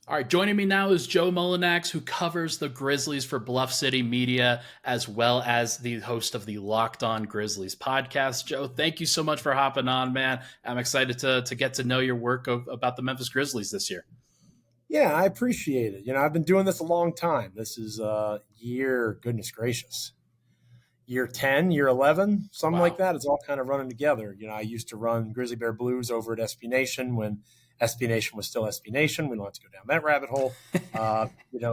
All right, joining me now is Joe Mullinax, who covers the Grizzlies for Bluff City Media, as well as the host of the Locked On Grizzlies podcast. Joe, thank you so much for hopping on, man. I'm excited to get to know your work about the Memphis Grizzlies this year. Yeah, I appreciate it. I've been doing this a long time. This is goodness gracious, year 10, year 11, something like Wow. that. It's all kind of running together. I used to run Grizzly Bear Blues over at SB Nation when SB Nation was still SB Nation. We don't have to go down that rabbit hole.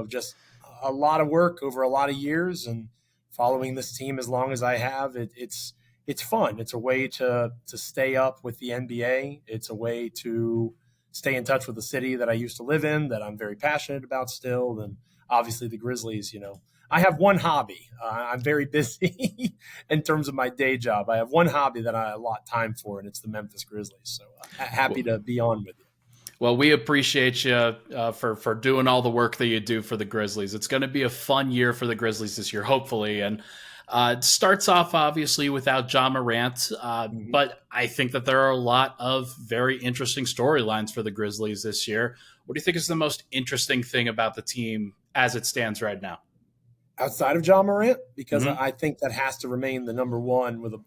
Just a lot of work over a lot of years, and following this team as long as I have, it's fun. It's a way to stay up with the NBA. It's a way to stay in touch with the city that I used to live in, that I'm very passionate about still. And obviously the Grizzlies, I have one hobby. I'm very busy in terms of my day job. I have one hobby that I allot time for, and it's the Memphis Grizzlies. So happy to be on with you. Well, we appreciate you for doing all the work that you do for the Grizzlies. It's going to be a fun year for the Grizzlies this year, hopefully. And it starts off, obviously, without Ja Morant, but I think that there are a lot of very interesting storylines for the Grizzlies this year. What do you think is the most interesting thing about the team as it stands right now? Outside of Ja Morant, because I think that has to remain the number one, with a,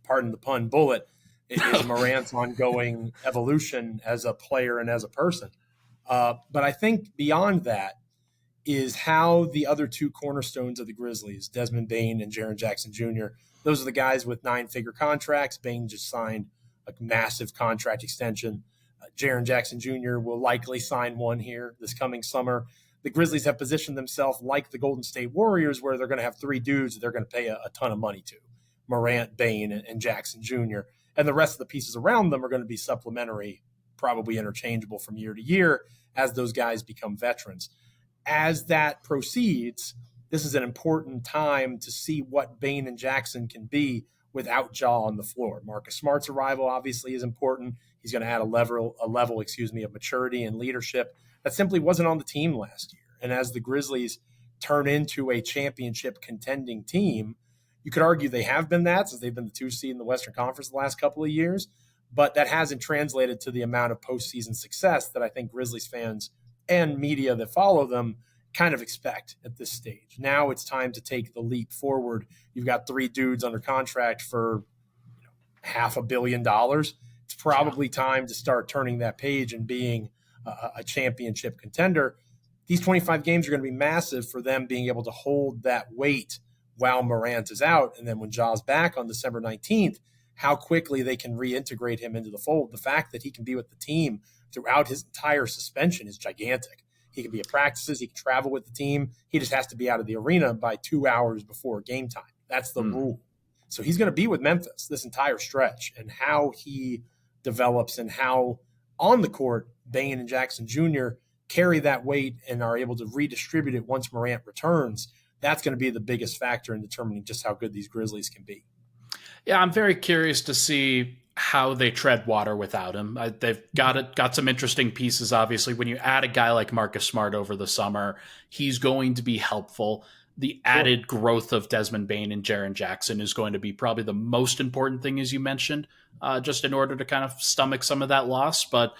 pardon the pun, bullet, is Morant's ongoing evolution as a player and as a person. But I think beyond that is how the other two cornerstones of the Grizzlies, Desmond Bane and Jaren Jackson Jr., those are the guys with 9-figure contracts. Bane just signed a massive contract extension. Jaren Jackson Jr. will likely sign one here this coming summer. The Grizzlies have positioned themselves like the Golden State Warriors, where they're going to have three dudes that they're going to pay a ton of money to: Morant, Bane, and Jackson Jr. And the rest of the pieces around them are going to be supplementary, probably interchangeable from year to year as those guys become veterans. As that proceeds, this is an important time to see what Bane and Jackson can be without Ja on the floor. Marcus Smart's arrival obviously is important. He's going to add a level of maturity and leadership that simply wasn't on the team last year. And as the Grizzlies turn into a championship contending team, you could argue they have been that, since they've been the 2 seed in the Western Conference the last couple of years, but that hasn't translated to the amount of postseason success that I think Grizzlies fans and media that follow them kind of expect at this stage. Now it's time to take the leap forward. You've got three dudes under contract for $500 million. It's probably time to start turning that page and being a championship contender. These 25 games are going to be massive for them, being able to hold that weight while Morant is out. And then when Ja's back on December 19th, how quickly they can reintegrate him into the fold. The fact that he can be with the team throughout his entire suspension is gigantic. He can be at practices. He can travel with the team. He just has to be out of the arena by 2 hours before game time. That's the rule. So he's going to be with Memphis this entire stretch, and how he develops and how on the court Bane and Jackson Jr. carry that weight and are able to redistribute it once Morant returns, that's going to be the biggest factor in determining just how good these Grizzlies can be. Yeah, I'm very curious to see how they tread water without him. They've got some interesting pieces, obviously. When you add a guy like Marcus Smart over the summer, he's going to be helpful. The added growth of Desmond Bane and Jaren Jackson is going to be probably the most important thing, as you mentioned, just in order to kind of stomach some of that loss. But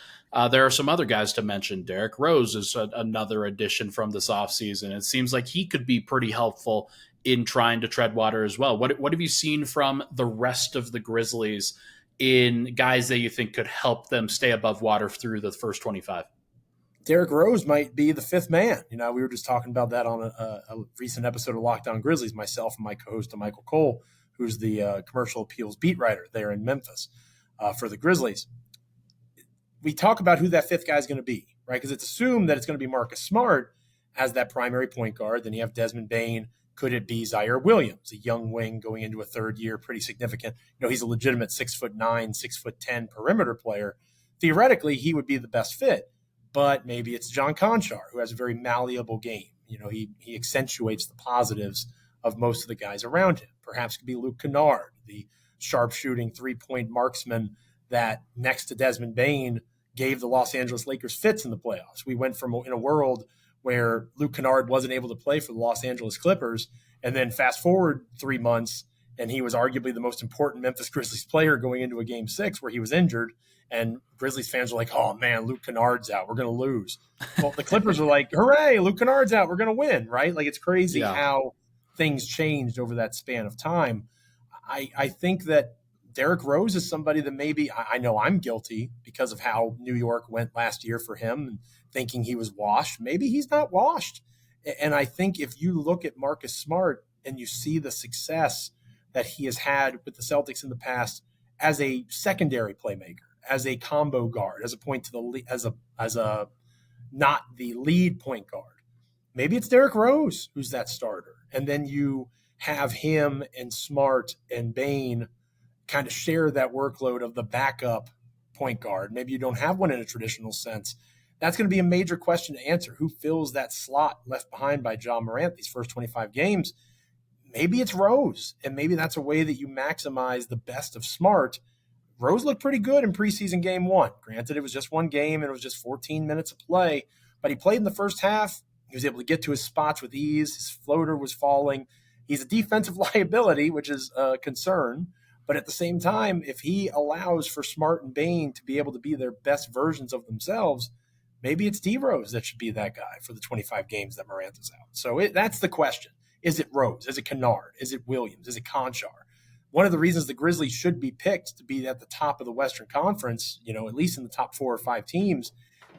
there are some other guys to mention. Derrick Rose is another addition from this offseason. It seems like he could be pretty helpful in trying to tread water as well. What have you seen from the rest of the Grizzlies in guys that you think could help them stay above water through the first 25? Derrick Rose might be the fifth man. We were just talking about that on a recent episode of Locked On Grizzlies, myself and my co-host Michael Cole, who's the commercial appeals beat writer there in Memphis for the Grizzlies. We talk about who that fifth guy is going to be, right? Because it's assumed that it's going to be Marcus Smart as that primary point guard. Then you have Desmond Bane. Could it be Zaire Williams, a young wing going into a third year, pretty significant? He's a legitimate 6'9", 6'10" perimeter player. Theoretically, he would be the best fit. But maybe it's John Conchar, who has a very malleable game. He accentuates the positives of most of the guys around him. Perhaps it could be Luke Kennard, the sharpshooting three-point marksman that, next to Desmond Bane, gave the Los Angeles Lakers fits in the playoffs. We went from in a world where Luke Kennard wasn't able to play for the Los Angeles Clippers, and then fast forward 3 months, and he was arguably the most important Memphis Grizzlies player going into a game 6 where he was injured. And Grizzlies fans were like, oh, man, Luke Kennard's out. We're going to lose. Well, the Clippers were like, hooray, Luke Kennard's out. We're going to win, right? Like, it's crazy how things changed over that span of time. I think that Derrick Rose is somebody that maybe I know I'm guilty because of how New York went last year for him and thinking he was washed. Maybe he's not washed. And I think if you look at Marcus Smart and you see the success that he has had with the Celtics in the past as a secondary playmaker, as a combo guard, as a point to the as a not the lead point guard, maybe it's Derrick Rose who's that starter, and then you have him and Smart and Bane kind of share that workload of the backup point guard. Maybe you don't have one in a traditional sense. That's going to be a major question to answer. Who fills that slot left behind by Ja Morant these first 25 games? Maybe it's Rose, and maybe that's a way that you maximize the best of Smart. Rose looked pretty good in preseason game 1. Granted, it was just one game and it was just 14 minutes of play, but he played in the first half. He was able to get to his spots with ease. His floater was falling. He's a defensive liability, which is a concern. But at the same time, if he allows for Smart and Bane to be able to be their best versions of themselves, maybe it's D-Rose that should be that guy for the 25 games that Morant is out. So that's the question. Is it Rose? Is it Kennard? Is it Williams? Is it Conchar? One of the reasons the Grizzlies should be picked to be at the top of the Western Conference, at least in the top 4 or 5 teams,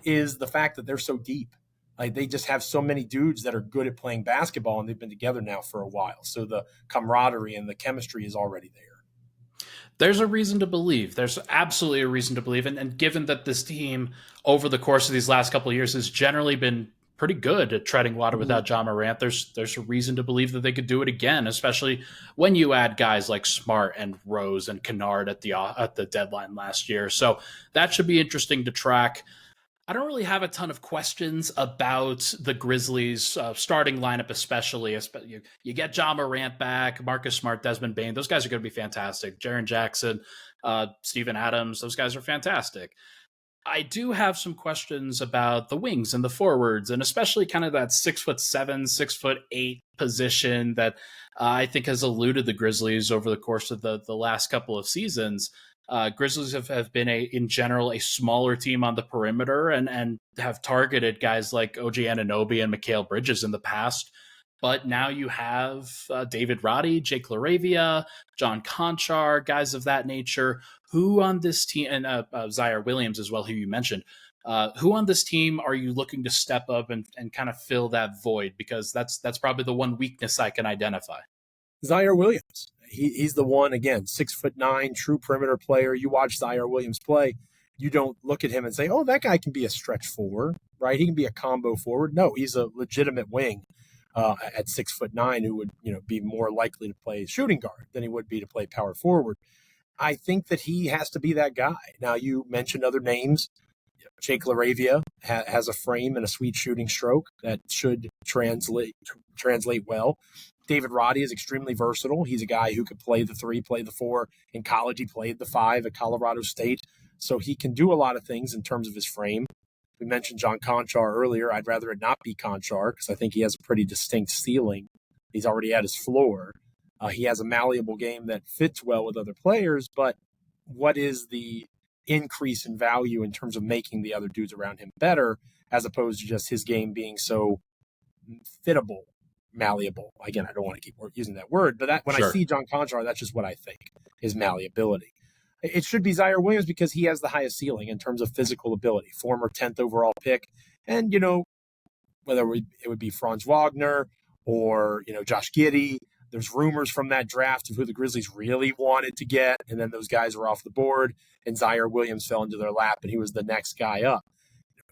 is the fact that they're so deep. Like, they just have so many dudes that are good at playing basketball, and they've been together now for a while. So the camaraderie and the chemistry is already there. There's a reason to believe. There's absolutely a reason to believe. And given that this team over the course of these last couple of years has generally been pretty good at treading water without Ja Morant, there's a reason to believe that they could do it again, especially when you add guys like Smart and Rose and Kennard at the deadline last year. So that should be interesting to track. I don't really have a ton of questions about the Grizzlies starting lineup, especially. You get Ja Morant back, Marcus Smart, Desmond Bane. Those guys are going to be fantastic. Jaren Jackson, Steven Adams, those guys are fantastic. I do have some questions about the wings and the forwards, and especially kind of that 6'7", 6'8" position that I think has eluded the Grizzlies over the course of the last couple of seasons. Grizzlies have been in general a smaller team on the perimeter and have targeted guys like OG Anunoby and Mikal Bridges in the past. But now you have David Roddy, Jake LaRavia, John Conchar, guys of that nature. Who on this team, and Zaire Williams as well, who you mentioned, who on this team are you looking to step up and kind of fill that void? Because that's probably the one weakness I can identify. Zaire Williams. He's the one, again, 6'9", true perimeter player. You watch Zaire Williams play, you don't look at him and say, oh, that guy can be a stretch forward, right? He can be a combo forward. No, he's a legitimate wing at 6'9", who would be more likely to play shooting guard than he would be to play power forward. I think that he has to be that guy. Now, you mentioned other names. Jake LaRavia has a frame and a sweet shooting stroke that should translate well. David Roddy is extremely versatile. He's a guy who could play the 3, play the 4. In college, he played the 5 at Colorado State. So he can do a lot of things in terms of his frame. We mentioned John Conchar earlier. I'd rather it not be Conchar because I think he has a pretty distinct ceiling. He's already at his floor. He has a malleable game that fits well with other players, but what is the increase in value in terms of making the other dudes around him better, as opposed to just his game being so fittable, malleable? Again, I don't want to keep using that word, but when I see John Conchar, that's just what I think, is malleability. It should be Zaire Williams because he has the highest ceiling in terms of physical ability, former 10th overall pick. And, whether it would be Franz Wagner or, Josh Giddey, there's rumors from that draft of who the Grizzlies really wanted to get, and then those guys were off the board, and Zaire Williams fell into their lap, and he was the next guy up.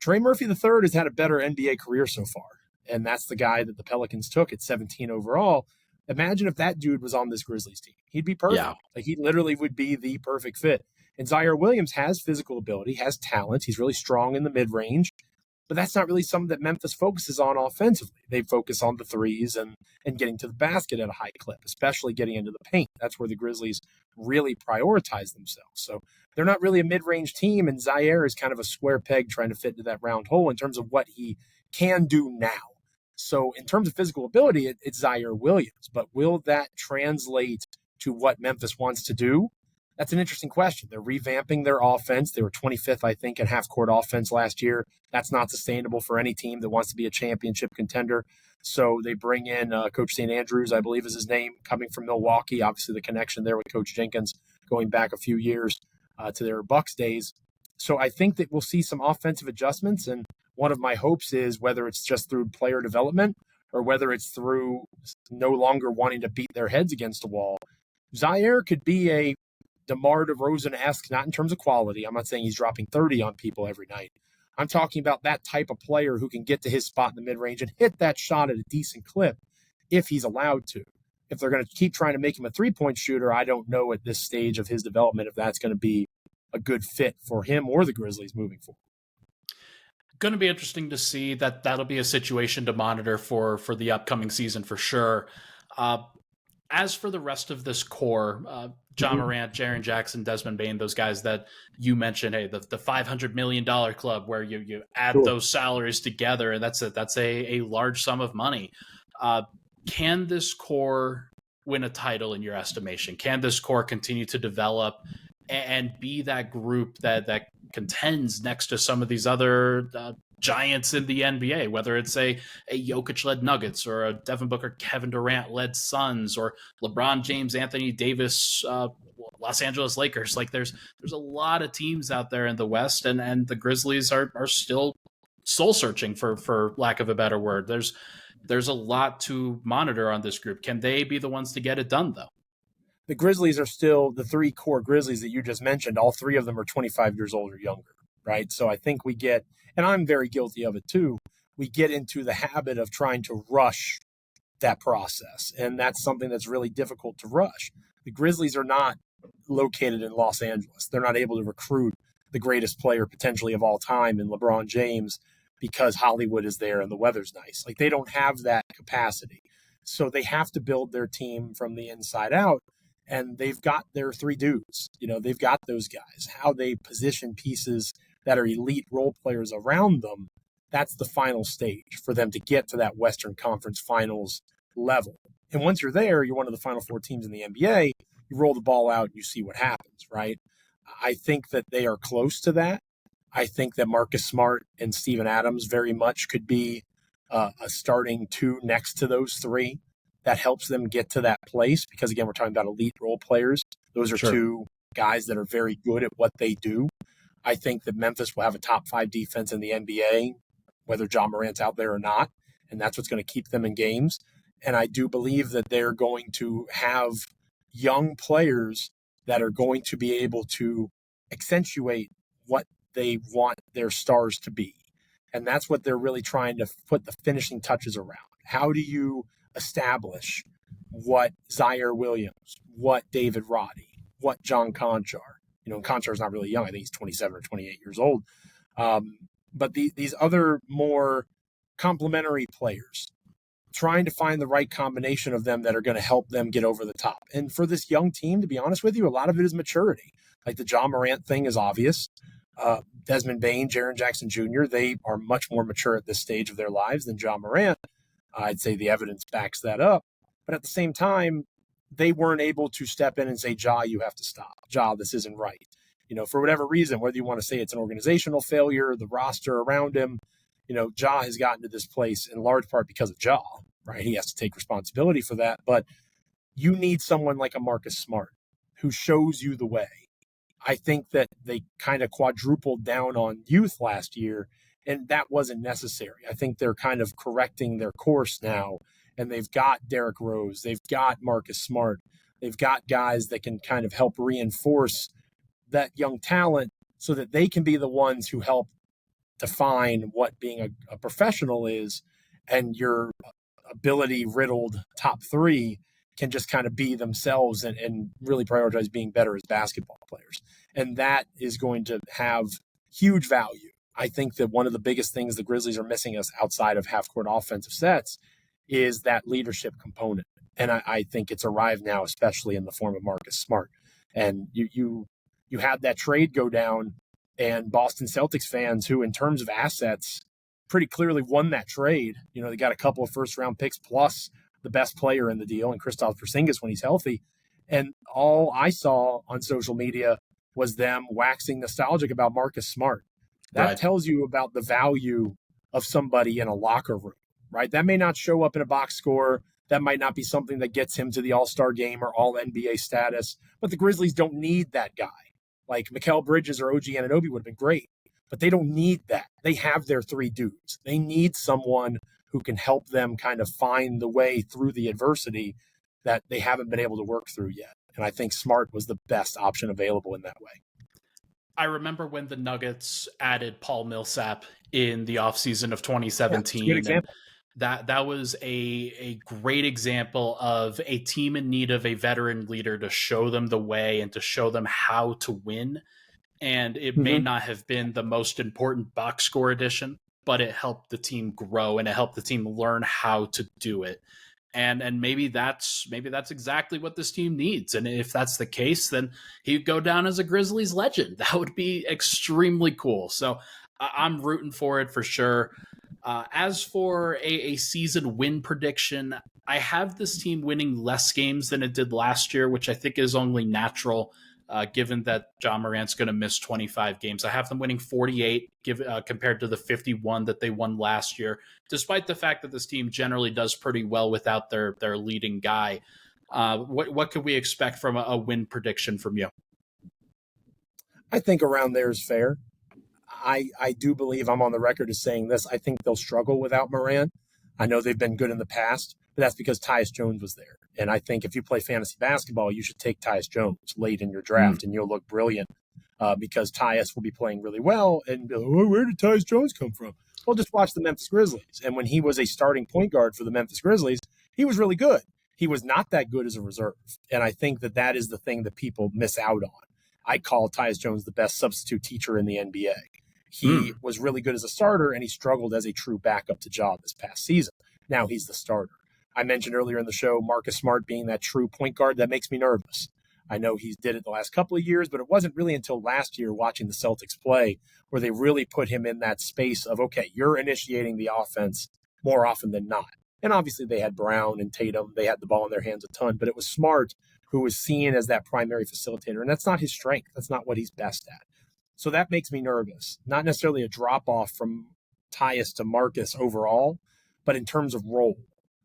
Trey Murphy III has had a better NBA career so far, and that's the guy that the Pelicans took at 17 overall. Imagine if that dude was on this Grizzlies team. He'd be perfect. Yeah. Like, he literally would be the perfect fit. And Zaire Williams has physical ability, has talent. He's really strong in the mid-range. But that's not really something that Memphis focuses on offensively. They focus on the threes and getting to the basket at a high clip, especially getting into the paint. That's where the Grizzlies really prioritize themselves. So they're not really a mid-range team, and Zaire is kind of a square peg trying to fit into that round hole in terms of what he can do now. So in terms of physical ability, it's Zaire Williams. But will that translate to what Memphis wants to do? That's an interesting question. They're revamping their offense. They were 25th, I think, in half-court offense last year. That's not sustainable for any team that wants to be a championship contender. So they bring in Coach St. Andrews, I believe is his name, coming from Milwaukee. Obviously, the connection there with Coach Jenkins going back a few years to their Bucks days. So I think that we'll see some offensive adjustments. And one of my hopes is whether it's just through player development or whether it's through no longer wanting to beat their heads against a wall, Zaire could be a DeMar DeRozan-esque, not in terms of quality. I'm not saying he's dropping 30 on people every night. I'm talking about that type of player who can get to his spot in the mid-range and hit that shot at a decent clip if he's allowed to. If they're going to keep trying to make him a three-point shooter, I don't know at this stage of his development if that's going to be a good fit for him or the Grizzlies moving forward. Going to be interesting to see. That'll be a situation to monitor for the upcoming season for sure. As for the rest of this core, Ja Morant, Jaren Jackson, Desmond Bane, those guys that you mentioned, hey, the $500 million club where you add those salaries together, and that's a large sum of money. Can this core win a title in your estimation? Can this core continue to develop and be that group that contends next to some of these other giants in the NBA, whether it's a Jokic-led Nuggets or a Devin Booker, Kevin Durant-led Suns or LeBron James, Anthony Davis, Los Angeles Lakers? Like there's a lot of teams out there in the West, and the Grizzlies are still soul searching, for lack of a better word. There's a lot to monitor on this group. Can they be the ones to get it done, though? The Grizzlies are still the three core Grizzlies that you just mentioned. All three of them are 25 years old or younger, right? So I think we get, and I'm very guilty of it too, we get into the habit of trying to rush that process. And that's something that's really difficult to rush. The Grizzlies are not located in Los Angeles. They're not able to recruit the greatest player potentially of all time in LeBron James because Hollywood is there and the weather's nice. Like they don't have that capacity. So they have to build their team from the inside out. And they've got their three dudes. They've got those guys. How they position pieces that are elite role players around them, that's the final stage for them to get to that Western Conference Finals level. And once you're there, you're one of the final four teams in the NBA. You roll the ball out and you see what happens, right? I think that they are close to that. I think that Marcus Smart and Steven Adams very much could be a starting two next to those three. That helps them get to that place because, again, we're talking about elite role players. Those are two guys that are very good at what they do. I think that Memphis will have a top 5 defense in the NBA, whether Ja Morant's out there or not, and that's what's going to keep them in games. And I do believe that they're going to have young players that are going to be able to accentuate what they want their stars to be. And that's what they're really trying to put the finishing touches around. How do you establish what Zaire Williams, what David Roddy, what John Conchar? Conchar's not really young. I think he's 27 or 28 years old. But these other more complementary players, trying to find the right combination of them that are going to help them get over the top. And for this young team, to be honest with you, a lot of it is maturity. Like the Ja Morant thing is obvious. Desmond Bane, Jaren Jackson Jr., they are much more mature at this stage of their lives than Ja Morant. I'd say the evidence backs that up. But at the same time, they weren't able to step in and say, Ja, you have to stop. Ja, this isn't right. For whatever reason, whether you want to say it's an organizational failure, the roster around him, Ja has gotten to this place in large part because of Ja, right? He has to take responsibility for that. But you need someone like a Marcus Smart who shows you the way. I think that they kind of quadrupled down on youth last year, and that wasn't necessary. I think they're kind of correcting their course now, and they've got Derrick Rose. They've got Marcus Smart. They've got guys that can kind of help reinforce that young talent so that they can be the ones who help define what being a professional is, and your ability-riddled top three can just kind of be themselves and really prioritize being better as basketball players. And that is going to have huge value. I think that one of the biggest things the Grizzlies are missing us outside of half-court offensive sets is that leadership component. And I think it's arrived now, especially in the form of Marcus Smart. And you had that trade go down, and Boston Celtics fans who, in terms of assets, pretty clearly won that trade. They got a couple of first-round picks plus the best player in the deal, and Kristaps Porzingis when he's healthy. And all I saw on social media was them waxing nostalgic about Marcus Smart. That tells you about the value of somebody in a locker room, right? That may not show up in a box score. That might not be something that gets him to the All-Star game or All-NBA status. But the Grizzlies don't need that guy. Like Mikal Bridges or OG Anunoby would have been great, but they don't need that. They have their three dudes. They need someone who can help them kind of find the way through the adversity that they haven't been able to work through yet. And I think Smart was the best option available in that way. I remember when the Nuggets added Paul Millsap in the offseason of 2017. Yeah, good example. That was a great example of a team in need of a veteran leader to show them the way and to show them how to win. And it may not have been the most important box score addition, but it helped the team grow and it helped the team learn how to do it. And maybe that's exactly what this team needs. And if that's the case, then he'd go down as a Grizzlies legend. That would be extremely cool. So I'm rooting for it for sure. As for a season win prediction, I have this team winning less games than it did last year, which I think is only natural, given that Ja Morant's going to miss 25 games. I have them winning 48 compared to the 51 that they won last year, despite the fact that this team generally does pretty well without their leading guy. What could we expect from a win prediction from you? I think around there is fair. I do believe I'm on the record as saying this. I think they'll struggle without Morant. I know they've been good in the past, but that's because Tyus Jones was there. And I think if you play fantasy basketball, you should take Tyus Jones late in your draft and you'll look brilliant because Tyus will be playing really well. And where did Tyus Jones come from? Well, just watch the Memphis Grizzlies. And when he was a starting point guard for the Memphis Grizzlies, he was really good. He was not that good as a reserve. And I think that is the thing that people miss out on. I call Tyus Jones the best substitute teacher in the NBA. He was really good as a starter, and he struggled as a true backup to Ja this past season. Now he's the starter. I mentioned earlier in the show Marcus Smart being that true point guard. That makes me nervous. I know he did it the last couple of years, but it wasn't really until last year watching the Celtics play where they really put him in that space of, okay, you're initiating the offense more often than not. And obviously they had Brown and Tatum. They had the ball in their hands a ton, but it was Smart who was seen as that primary facilitator, and that's not his strength. That's not what he's best at. So that makes me nervous. Not necessarily a drop-off from Tyus to Marcus overall, but in terms of role.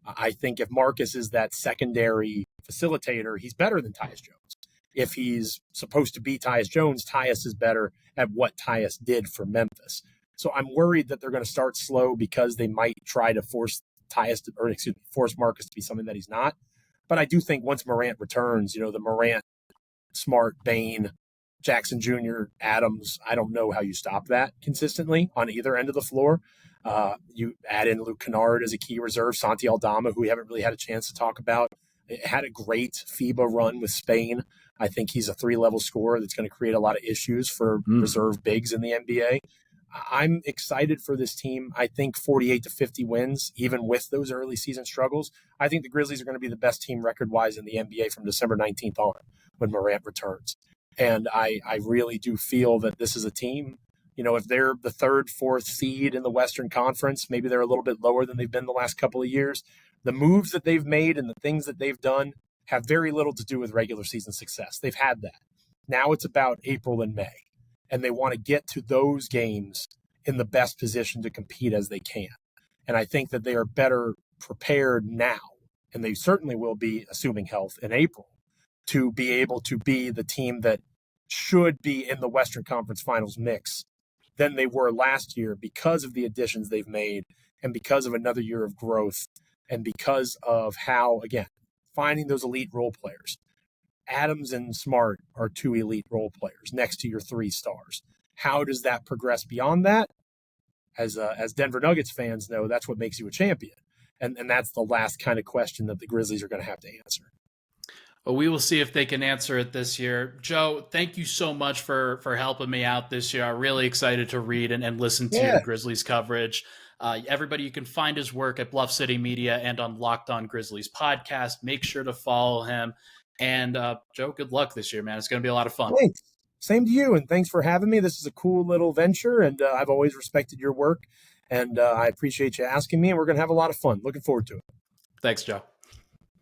I think if Marcus is that secondary facilitator, he's better than Tyus Jones. If he's supposed to be Tyus Jones, Tyus is better at what Tyus did for Memphis. So I'm worried that they're going to start slow because they might try to force Marcus to be something that he's not. But I do think once Morant returns, the Morant, Smart, Bane, Jackson Jr., Adams, I don't know how you stop that consistently on either end of the floor. You add in Luke Kennard as a key reserve, Santi Aldama, who we haven't really had a chance to talk about. It had a great FIBA run with Spain. I think he's a 3-level scorer that's going to create a lot of issues for reserve bigs in the NBA. I'm excited for this team. I think 48 to 50 wins, even with those early season struggles. I think the Grizzlies are going to be the best team record-wise in the NBA from December 19th on when Morant returns. And I really do feel that this is a team, if they're the 3rd, 4th seed in the Western Conference, maybe they're a little bit lower than they've been the last couple of years. The moves that they've made and the things that they've done have very little to do with regular season success. They've had that. Now it's about April and May, and they want to get to those games in the best position to compete as they can. And I think that they are better prepared now, and they certainly will be, assuming health, in April, to be able to be the team that should be in the Western Conference Finals mix than they were last year because of the additions they've made and because of another year of growth and because of how, again, finding those elite role players. Adams and Smart are 2 elite role players next to your 3 stars. How does that progress beyond that? As Denver Nuggets fans know, that's what makes you a champion. And that's the last kind of question that the Grizzlies are going to have to answer. Well, we will see if they can answer it this year. Joe, thank you so much for helping me out this year. I'm really excited to read and listen to your Grizzlies coverage. Everybody, you can find his work at Bluff City Media and on Locked On Grizzlies podcast. Make sure to follow him. And Joe, good luck this year, man. It's going to be a lot of fun. Thanks. Same to you, and thanks for having me. This is a cool little venture, and I've always respected your work, and I appreciate you asking me, and we're going to have a lot of fun. Looking forward to it. Thanks, Joe.